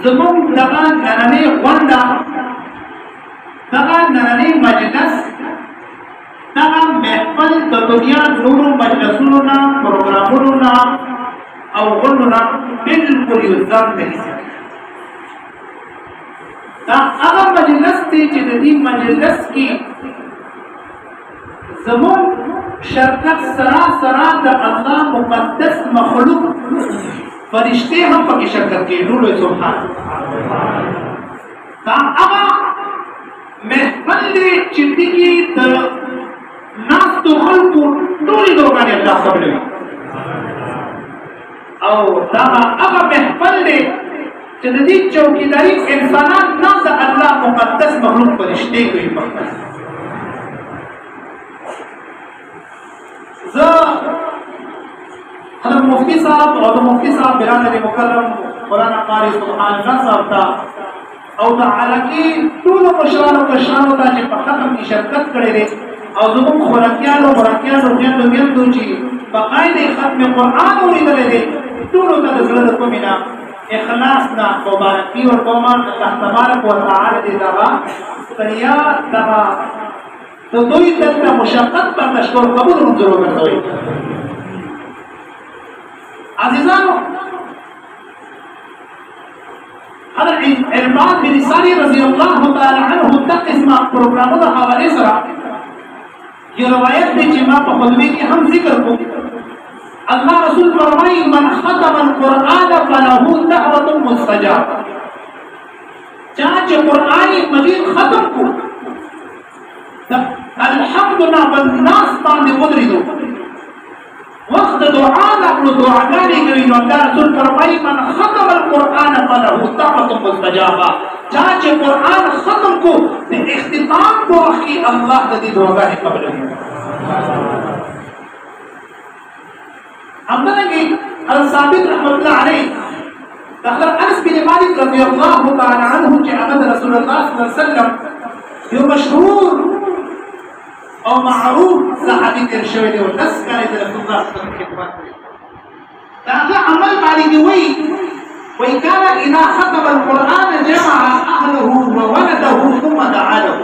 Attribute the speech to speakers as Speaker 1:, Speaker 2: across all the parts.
Speaker 1: زمون دغه نننې غونډه دغه نننې مجلس دغه محفل د دنیا نورو مجلسونو نه پروګرامونو نه او غونډو نه بالکل یو ځان نه دا هغه مجلس دی چې د دې مجلس کې زمون شرکت سراسر د الله مقدس مخلوق فرشتے هم پکې شرکت کوي. نور سبحان دا هغه محفل دی چې دې د ناستو خلکو ټولې دروغانې الله قبلوي او دا هغه محفل دی چې د دې چوکیداري انسانان نه د الله مقدس مخلوق فرشتے کوي. حضرت مفتی صاحب اور مفتی صاحب برادر مکرم مولانا قاری سبحان الله صاحب تا او د علاقې ټول مشرانو کشرانو ته چې په ختم کې شرکت کړي دي او زموږ خوراکیانو میندو چې باقاعده ختم قرآن اورېدلی دی ټولو ته د زړه د کومې نه اخلاص نه مبارکي ورکوم. الله تبارک وتعالی دې دغه ستړیا دغه د دوی دلته مشقت پر تشکر قبول منظور وګرځوي. عزیزانو حضرت عرباد بن ساری رضی اللہ تعالی عنہ تک اسما پروگراموں کا حوالے سره یہ روایت دی چې ما په خطبه کې هم ذکر کو. الله رسول فرمایي من ختم القرآن فله دعوة مستجابة. چا چې قرآن مجید ختم کو الحمدلله بالناس باندې ودرېدو وقت دعا نقل دعاګانې کوي. نو الله رسول فرمایي من ختم القرآن فله دعوة مستجابة. چا چې قرآن ختم کو د اختتام په وخت کې الله د دې دعاګانې قبلوي. همدارنګه ثابت رحمت الله علیه حضرت انس بن مالک رضی الله تعالی عنه چې هغه رسول الله صلی الله علیه وسلم یو مشهور او معروف صحابي تیر شوی دی او 10 کاله د رسول الله صلی الله علیه وسلم خدمت کړی. دا عمل باندې وی کان اذا ختم القرآن جمع اهله وولده ثم دعا له.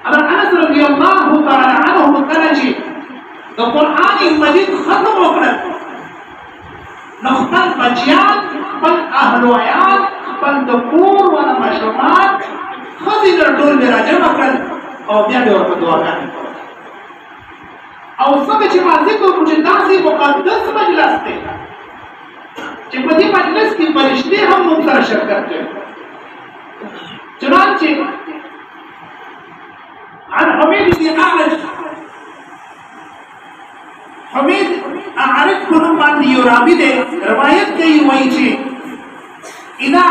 Speaker 1: حضرت انس رضی الله تعالی عنه کله چې د قرآن مجید ختم وکړل نو خپل بچیان خپل اهل و عیال خپل د کور ولا مشروبات ښځې ټول راجمع کړل او بیا به ورته دعاګانې کولې. او څنګه چې ما ذکر وکړو چې داسې مقدس مجلس دی چې په دې مجلس کې فرشتې هم موږ سره شرکت کوي. چنانچه عن حمید بن اعرج حمید اعرج کو نوم باندې یو راوي دی روایت کوي وایي چې اذا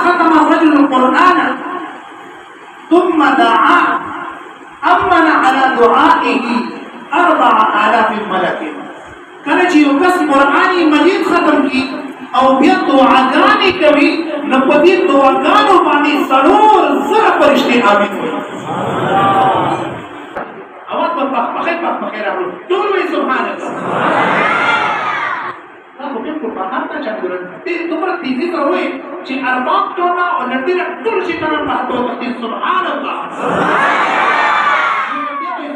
Speaker 1: ختم الرجل القرآن ثم دعا امن على دعائه 4000 ملك. کله چې یو کس قرآن مجید ختم کی او بیا دعاګانې کوي نو په دې دعاګانو باندې 400 فرشتې امین وایي. اواز په پخې راوړو ټول وایي سبحان الله. دا په بالکل په هر څه چندرن دې دومره تیزی سره وایي چې ارباب ټوله او نړۍ ټول شي کنه په هغه وخت سبحان الله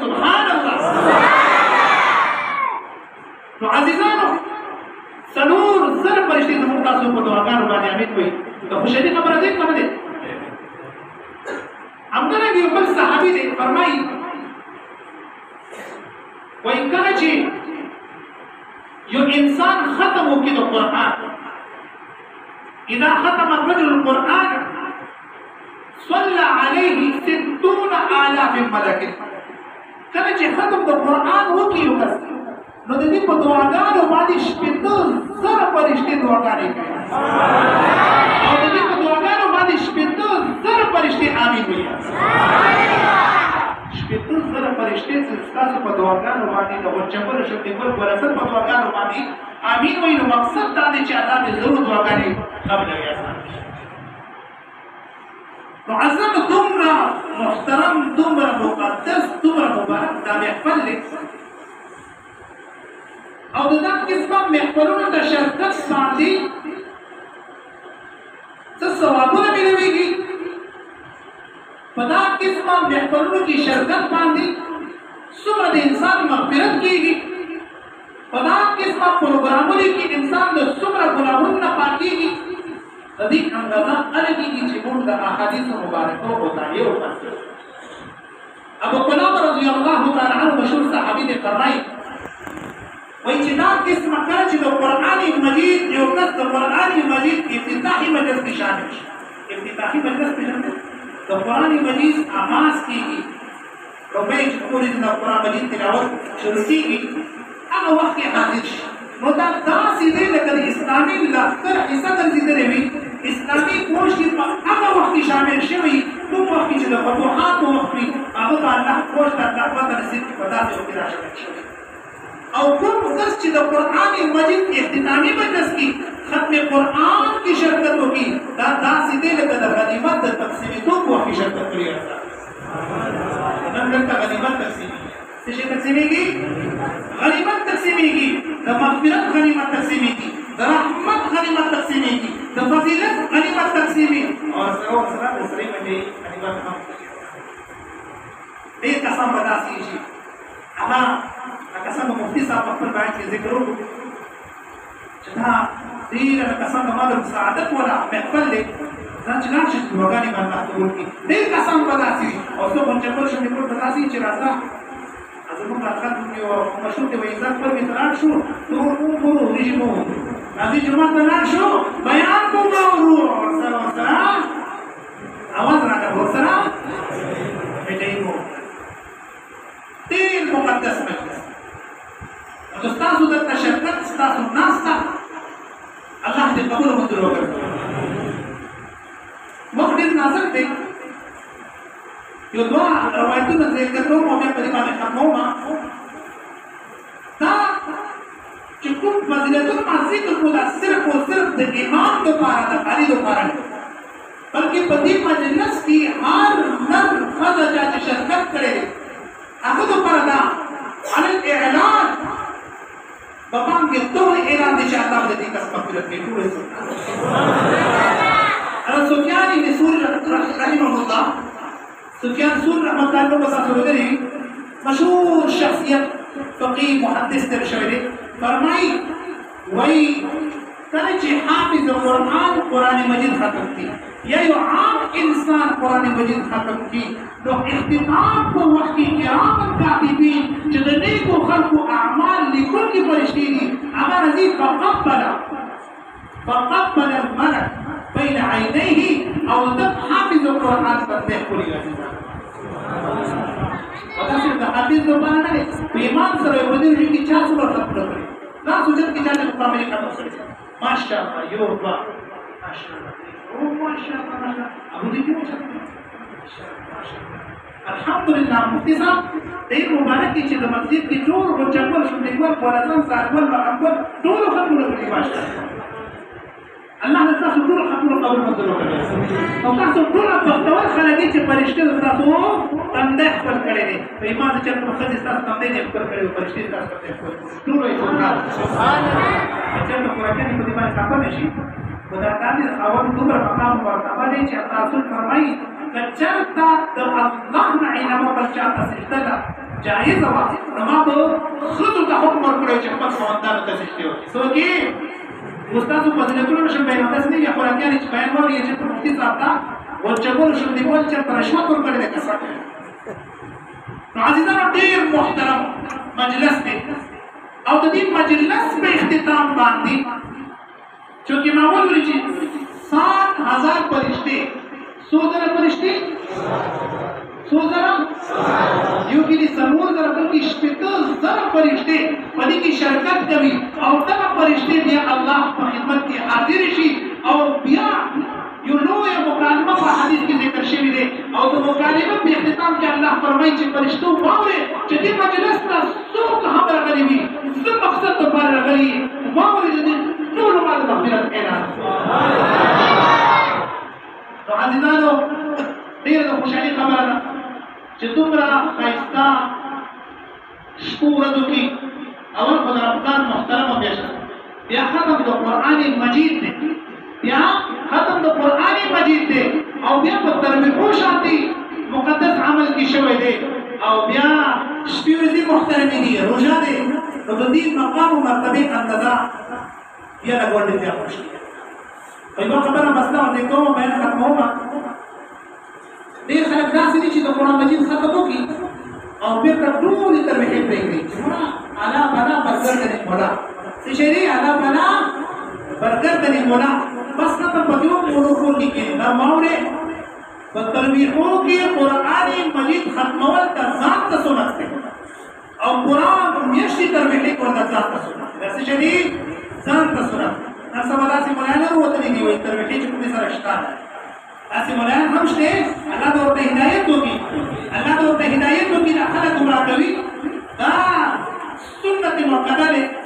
Speaker 1: سبحان الله. نو عزیزانو 400 فرشتې زموږ تاسو په دعاګانو باندې امین وایي. دا خوشالي خبره ده کنه ده. همدارنګه یو بل صحابي دی فرمایي وایي کله چې یو انسان ختم وکړي د قرآن اذا ختم الرجل القرآن صلى عليه 60,000 ملك. کله چې ختم د قرآن وکړي یو کس نو د دې په دعاګانو باندې 80,000 فرشتې دعاګانې کوي او د دې په دعاګانو باندې 80,000 فرشتې امین وایي. 80,000 فرشتې چې تاسو په دعاګانو باندې د جبر شپې پر ورسره په دعاګانو باندې امین وایي. نو مقصد دا دی چې الله دې ضرور دعاګانې قبلوي. نو عزم دومره محترم دومره مقدس دومره مبارک دا محفل دی او د دغه قسمه محفلونو ته شرکت باندې څه ثوابونه ملويږي په دا قسمه محفلونو کې شرکت باندې څومره د انسان مغفرت کېږي په دا قسمه پروګرامونو کې انسان د څومره ګناهونو نه پاکېږي د دې اندازه هغه کېږي چې موږ د احادیثو مبارکو مطالعه وکړو ابو قلابه رضی الله تعالی عنه مشهور صحابي دی فرمایي وایي چې دا قسمه کله چې د قرآن مجید یو کس د قرآن مجید افتتاحي مجلس کې شامل شي افتتاحي مجلس کې شامل د قرآن مجید آغاز کېږي روپۍ چې ټولې د قرآن مجید تلاوت شروع کېږي هغه وخت کې حاضر شي نو دا داسې دی لکه د اسلامي لښکر حصه ګرځېدلې وي اسلامي فوج کې په هغه وخت کې شامل شوی کوم وخت کې چې د فتوحاتو وخت وي هغه ته الله فوج ته الله پته نصیب کړي په داسې وخت کې راشمل شوی او کوم کس چې د قرآن مجید اختتامي مجلس کې ختم قرآن کې شرکت وکړي دا داسې دی لکه د غنیمت د تقسیمېدو په وخت کې شرکت کړي نن دلته غنیمت تقسیمېږي څه شي تقسیمېږي غنیمت تقسیمېږي د مغفرت غنیمت تقسیمېږي د رحمت غنیمت تقسیمېږي د فضیلت غنیمت تقسیمېږي او سره د سړي باندې غنیمت هم ډېر کسان به داسې شي هغه لکه څنګه مفتي صاحب په خپل بیان کې ذکر وکړو چې دا ډېره لکه څنګه ما د مساعدت ولا محفل دی ځان چې لاړ شي دعاګانې به الله قبول کړي ډېر کسان به داسې وي او څوک هم چپل شو نکول به داسې چې راځه زموږ حرکت یو مشهور دی وایي ځان خپل مې لاړ شو ټول وګورو وریجې مو راځي جومات ته لاړ شو بیان کوم ورو ورسره اواز راکړه ورسره مټۍ مو ډېر مقدس مجلس او ستاسو دلته شرکت ستاسو ناسته الله دې قبول او منظور وکړي وخت ډېر نازک دی یو دوه روایتونه ذکر کوم او بیا په دې باندې ختموم دا چې کوم فضیلتونه ما ذکر کړو دا صرف او صرف د ایمان لپاره د خالي لپاره نه بلکې په دې مجلس کې هر نر ښځه چې شرکت کړي هغه لپاره دا على الاعلان بقام کې ټول اعلان دي چې الله دې کس مغفرت کوي ټول سفیان بن ثور رحمه الله سفیان ثور رحمه الله نو مسافر دی مشهور شخصیت فقيه محدث تر شوی دی فرمایي وای کله چې حافظ قرآن مجید ختم کی یا یو عام انسان قرآن مجید ختم کی نو اختتام په وخت کې کرام کاتبین چې د نیکو خلقو اعمال لیکل کې فرشتي دي هغه راځي فقبل الملك بين عينيه او دم حافظ القرآن باندې خوري راځي دا چې د حافظ زبان نه په ایمان سره یو دې کې چا څو ختم کړی دا سوچت کې چې په قرآن کې ختم کړی ماشاءالله یو با ماشاءالله او ماشاءالله ابو دې کې الحمدلله مفتي صاحب دې مبارک چې د مسجد کې ټول ورچول شو دیوال ورزان ساعتول باندې ټول ختمونه کړی ماشاءالله الله تاسو ټول ختمونه قبول منظور کړي او تاسو ټول په ډول خلک چې فرشته تاسو تنده خپل کړي دي په ایمان چې په خدای تاسو تنده نه خپل کړي او فرشته تاسو ته ټول یې سبحان الله چې په قرآن کې په دې باندې خبر نشي خدای تعالی اول دومره مقام مرتبه دي چې تاسو فرمایي کچرتا د الله نه علم په چاته سجده جایز وا نو په خود ته حکم ورکړي چې په خواندانو ته سجده وکړي سو کې مستاسو فضیلتونه نشم بیان داس نه یا قرآن کې چې بیان وایي چې په مفتي صاحب دا ورچګول شو دیوال چې پر رشوت ورکړي د کسر نو عزیزانو ډېر محترم مجلس دی او د دې مجلس په اختتام باندې چې ما وویل چې 7000 فرشتي سوزره فرشتي سوزره یو کې څلور زره بلکې شپږ زره فرشتي په دې کې شرکت کوي او دا فرشتي بیا الله په خدمت کې حاضر شي او بیا یو لوی مکالمه په حدیث کې ذکر شوی دی او د مکالمه په اختتام کې الله فرمایي چې فرشتو واوري چې دې مجلس ته څوک هم راغلي وي څه مقصد لپاره راغلي واوري دې ټول ما د مغفرت اعلان نو عزیزانو ډېره د خوشحالي خبره ده چې دومره ښایسته شپو ورځو کې اول خدای افغان محترم بیا ختم د قران مجید دی بیا ختم د قران مجید دی او بیا په تربیحو شانتي مقدس عمل کې شوی دی او بیا شپږ محترمي دي روزه دی نو د دې مقام او مرتبه اندازه بیا لګوډې ته خوشي په یو خبره مسله ورته کوم بیان کوم ډېر خلک داسې دي چې د قران مجید ختم وکړي او بیا ټول تربیحې پرېږدي چې انا بنا برګر دې مولا سشری انا بنا برګر دې مولا بس نه په پدیو مونږ کول کې دا ماوره په تربیحو کې قران مجید ختمول د ذات ته سنت دی او قران میشتي تربیحې کول د ذات ته سنت دی سشری ځان ته سنت نن سبا داسې مولانا وروته دي وي تربیحې چې په سره شته داسې مولانا هم شته الله دې ورته هدایت وکړي الله دې ورته هدایت وکړي دا خلک ګمراه کوي دا سنت مؤکده